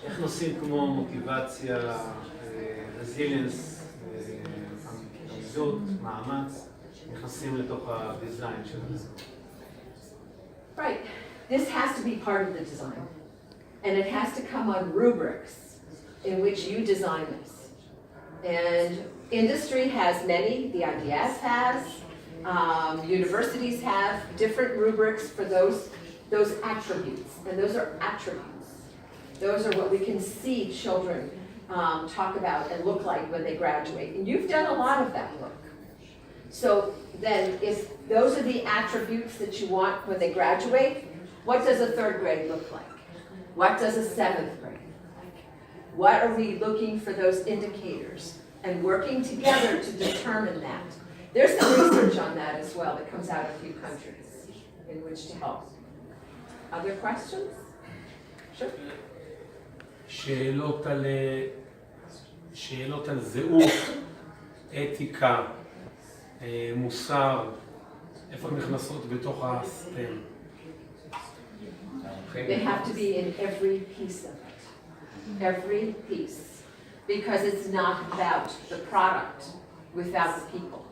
איך נושאים כמו מוטיבציה, רזיליאנס, עמידות, מאמץ, נכנסים לתוך הדיזיין שלנו? Right. This has to be part of the design. And it has to come on rubrics in which you design this. And industry has many, the IDS has, universities have different rubrics for those attributes. And those are attributes. Those are what we can see children talk about and look like when they graduate. And you've done a lot of that work. So then if those are the attributes that you want when they graduate, what does a third grade look like? What does a seventh grade look like? What are we looking for those indicators and working together to determine that? There's some research on that as well that comes out of a few countries in which to help. Other questions? Sure. שאלות על זהות, אתיקה, מוסר, איפה הן נכנסות בתוך הסטם? They have to be in every piece of it. Every piece. Because it's not about the product without the people.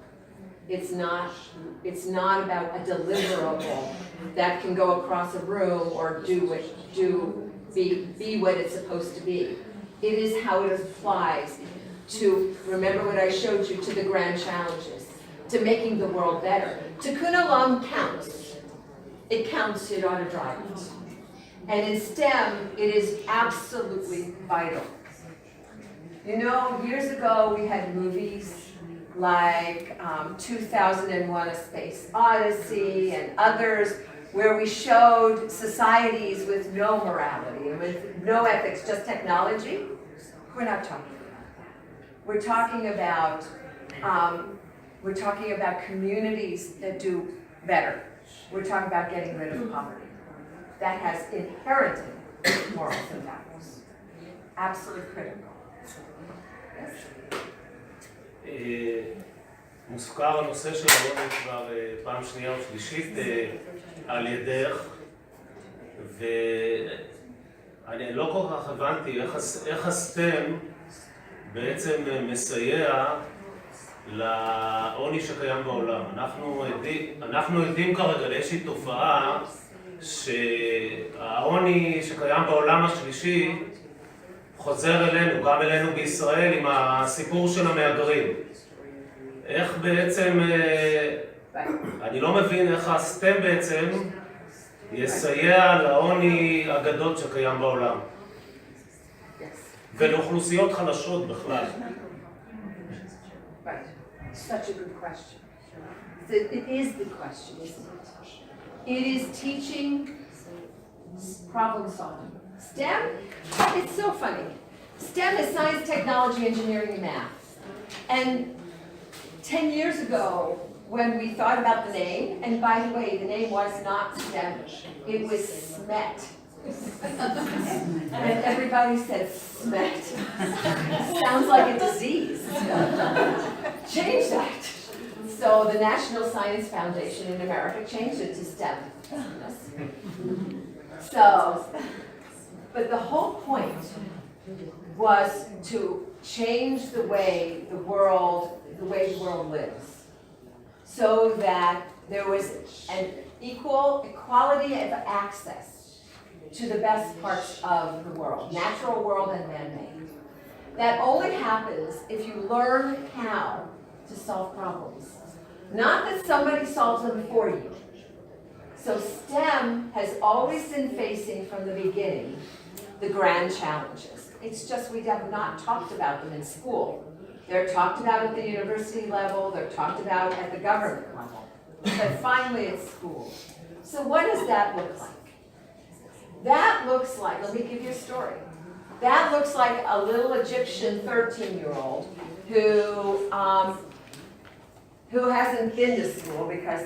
It's not about a deliverable that can go across a room or be what it's supposed to be. It is how it applies to, remember what I showed you, to the grand challenges, to making the world better. Tikkun olam counts. It counts, it ought to drive it. And in STEM, it is absolutely vital. You know, years ago we had movies like 2001: A Space Odyssey and others where we showed societies with no morality and with no ethics, just technology. We're not talking about that. We're talking about communities that do better. We're talking about getting rid of poverty. That has inherent morals and values. Absolutely critical. Yes? מוזכר הנושא של העוני כבר פעם שנייה או שלישית על ידך, ואני לא כל כך הבנתי איך הסטם בעצם מסייע לעוני שקיים בעולם. אנחנו עדים כרגע לאיזושהי תופעה שהעוני שקיים בעולם השלישי חוזר אלינו, גם אלינו בישראל, עם הסיפור של המהגרים. איך בעצם, אני לא מבין איך הסטם בעצם יסייע לעוני הגדול שקיים בעולם. ולאוכלוסיות חלשות בכלל. Right. Such a good question. It is the question, isn't it? It is teaching problem solving. STEM, it's so funny. STEM is science, technology, engineering, and math. And 10 years ago, when we thought about the name, and by the way, the name was not STEM, it was SMET. And everybody said SMET. Sounds like a disease. Change that. So the National Science Foundation in America changed it to STEM. So, but the whole point was to change the way the world lives, so that there was an equality of access to the best parts of the world, natural world and man-made. That only happens if you learn how to solve problems. Not that somebody solves them for you. So STEM has always been facing from the beginning the grand challenges. It's just we have not talked about them in school. They're talked about at the university level, they're talked about at the government level, but finally at school. So what does that look like? That looks like, let me give you a story. That looks like a little Egyptian 13-year-old who hasn't been to school because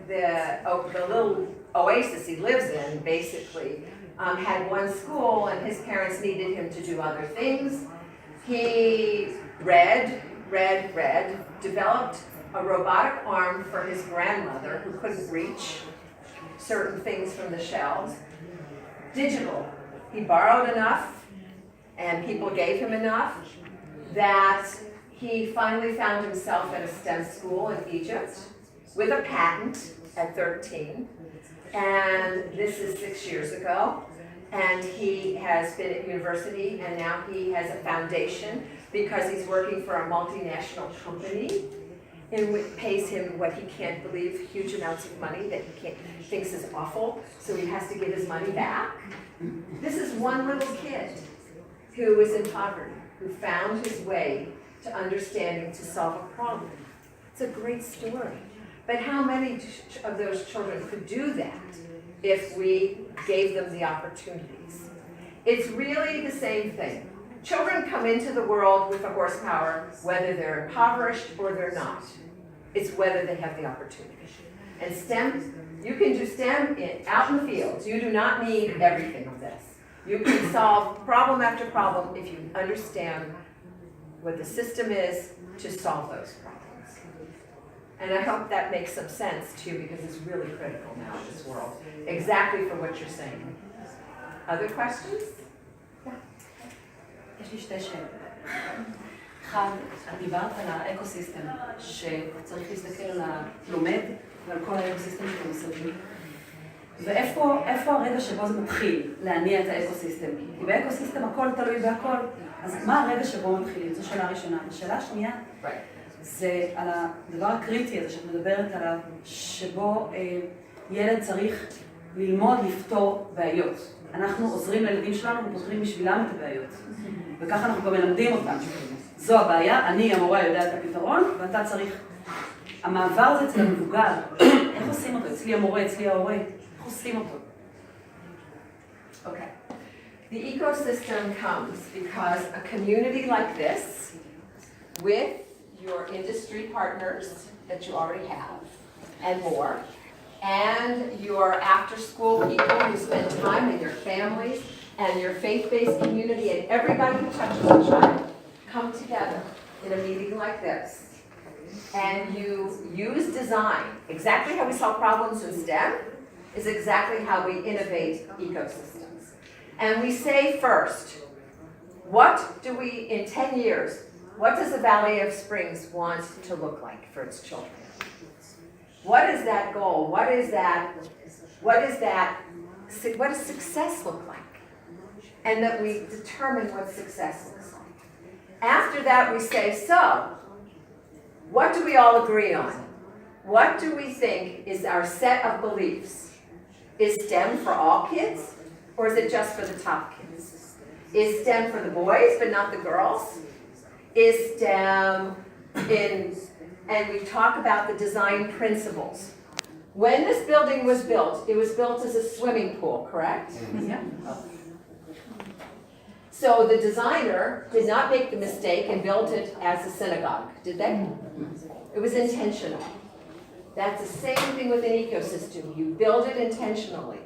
the little oasis he lives in basically had one school and his parents needed him to do other things. He read, developed a robotic arm for his grandmother who couldn't reach, certain things from the shelves. Digital. He borrowed enough, and people gave him enough, that he finally found himself at a STEM school in Egypt with a patent at 13. And this is 6 years ago. And he has been at university, and now he has a foundation because he's working for a multinational company in which pays him what he can't believe, huge amounts of money that he thinks is awful, so he has to give his money back. This is one little kid who was in poverty, who found his way to understanding to solve a problem. It's a great story. But how many of those children could do that if we gave them the opportunities? It's really the same thing. Children come into the world with a horsepower, whether they're impoverished or they're not. It's whether they have the opportunity. And STEM, you can do STEM out in the fields. You do not need everything of this. You can solve problem after problem if you understand what the system is to solve those problems. And I hope that makes some sense too, because it's really critical now in this world, exactly for what you're saying. Other questions? יש לי שתי שאלות. אחד, את דיברת על האקוסיסטם, שצריך להסתכל על הלומד ועל כל האקוסיסטם שאתה מסביב. ואיפה הרגע שבו זה מתחיל להניע את האקוסיסטם? כי באקוסיסטם הכל תלוי בהכל, אז מה הרגע שבו מתחילים? זו שאלה ראשונה. השאלה השנייה, זה על הדבר הקריטי הזה שאת מדברת עליו, שבו ילד צריך ללמוד לפתור בעיות. אנחנו עוזרים לילדים שלנו ופותרים בשבילם את הבעיות. וככה אנחנו גם מלמדים אותם. זו הבעיה, אני המורה יודע את הפתרון, ואתה צריך... המעבר הזה אצל המבוגר, איך עושים אותו? אצלי המורה, אצלי ההורה, איך עושים אותו? Okay. The ecosystem comes because a community like this, with your industry partners that you already have, and more, and your after-school people who spend time with your families, and your faith-based community, and everybody who touches a child, come together in a meeting like this. And you use design. Exactly how we solve problems in STEM is exactly how we innovate ecosystems. And we say first, what do we, in 10 years, what does the Valley of Springs want to look like for its children? What is that goal? What does success look like? And that we determine what success looks like. After that we say, so, what do we all agree on? What do we think is our set of beliefs? Is STEM for all kids? Or is it just for the top kids? Is STEM for the boys but not the girls? Is STEM and we talk about the design principles. When this building was built, it was built as a swimming pool, correct? Yeah. So the designer did not make the mistake and built it as a synagogue, did they? It was intentional. That's the same thing with an ecosystem. You build it intentionally.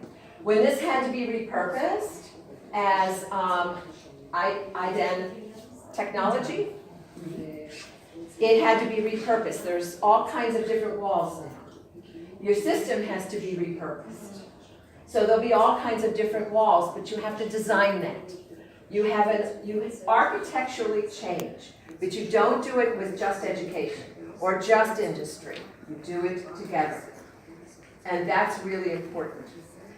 When this had to be repurposed as IDEN technology, it had to be repurposed. There's all kinds of different walls now. Your system has to be repurposed. So there'll be all kinds of different walls, but you have to design that. You architecturally change, but you don't do it with just education or just industry. You do it together. And that's really important.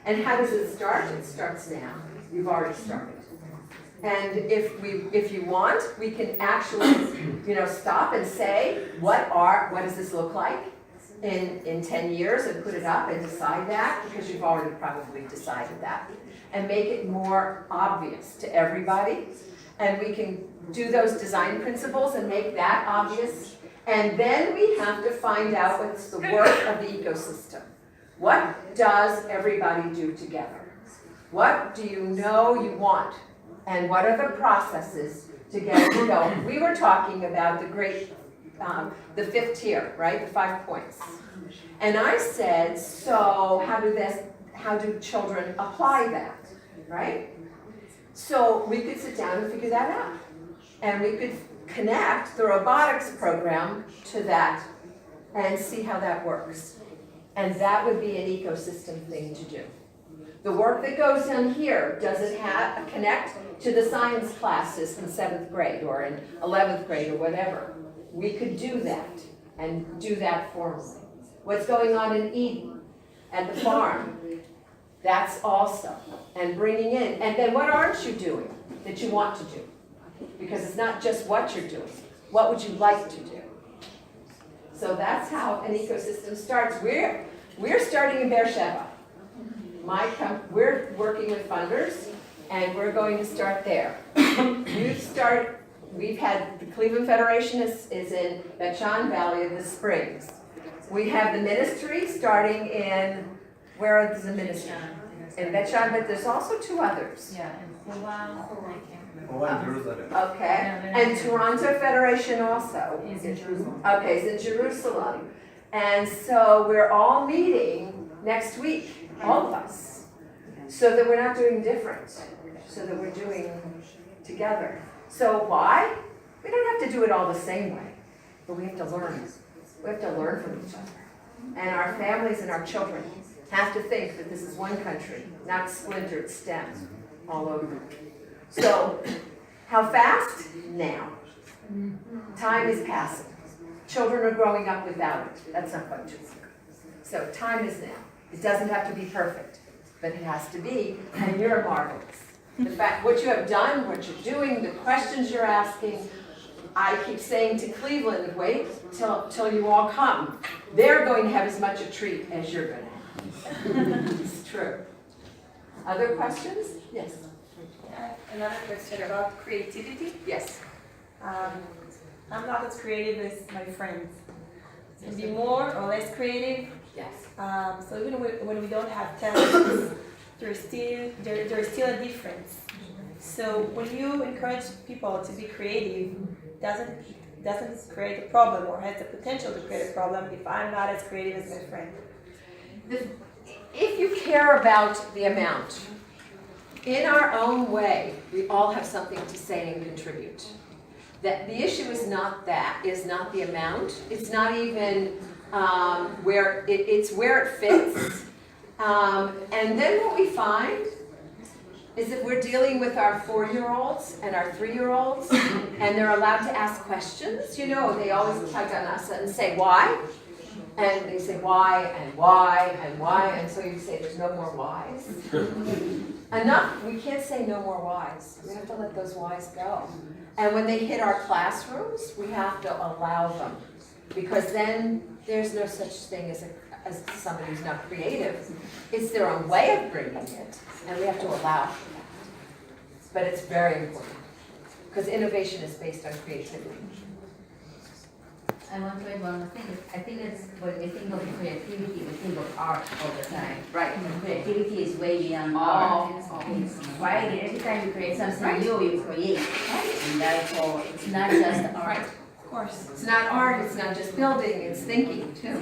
And how does it start? It starts now. You've already started. And if you want, we can actually, stop and say, what does this look like in 10 years and put it up and decide that, because you've already probably decided that, and make it more obvious to everybody. And we can do those design principles and make that obvious. And then we have to find out what's the work of the ecosystem. What does everybody do together? What do you know you want? And what are the processes to get it to go? We were talking about the fifth tier, right? The 5 points. And I said, so how do children apply that, right? So we could sit down and figure that out. And we could connect the robotics program to that and see how that works. And that would be an ecosystem thing to do. The work that goes on here, does it connect to the science classes in 7th grade or in 11th grade or whatever? We could do that and do that formally. What's going on in Eden at the farm, that's also. And bringing in, and then what aren't you doing that you want to do? Because it's not just what you're doing. What would you like to do? So that's how an ecosystem starts. We're starting in Beersheba. We're working with funders, and we're going to start there. We've had, the Cleveland Federation is in Bet Shan Valley of the Springs. We have the ministry starting in, where is the ministry? In Bet Shan, but there's also 2 others. Yeah, Jerusalem. Okay, and Toronto Federation also. Is in Jerusalem. Okay, it's in Jerusalem. And so we're all meeting next week, all of us, so that we're not doing different, so that we're doing together. So why? We don't have to do it all the same way, but we have to learn. We have to learn from each other. And our families and our children have to think that this is one country, not splintered stems all over. So, how fast? Now. Time is passing. Children are growing up without it. That's not fun to. So time is now. It doesn't have to be perfect, but it has to be, and you're marvelous. The fact, what you have done, what you're doing, the questions you're asking, I keep saying to Cleveland, wait till you all come. They're going to have as much a treat as you're going to have. It's true. Other questions? Yes. Another question about creativity. Yes. I'm not as creative as my friends. To be more or less creative. Yes. So even when we don't have talent, there's still a difference. So when you encourage people to be creative, doesn't create a problem or has the potential to create a problem if I'm not as creative as my friend. If you care about the amount, in our own way, we all have something to say and contribute. That the issue is not the amount. It's not even it's where it fits. And then what we find is that we're dealing with our 4-year-olds and our 3-year-olds, and they're allowed to ask questions. You know, they always tug on us and say, why? And they say, why, and why, and why, and so you say, there's no more whys. Enough, we can't say no more whys. We have to let those whys go. And when they hit our classrooms, we have to allow them. Because then there's no such thing as somebody who's not creative. It's their own way of bringing it, and we have to allow for that. But it's very important, because innovation is based on creativity. I want to add one more thing. I think it's when we think of creativity, we think of art all the time. Right. And creativity is way beyond art. Right? Every time you create something new, you create. And therefore, it's not just art. Of course. It's not art, it's not just building, it's thinking too.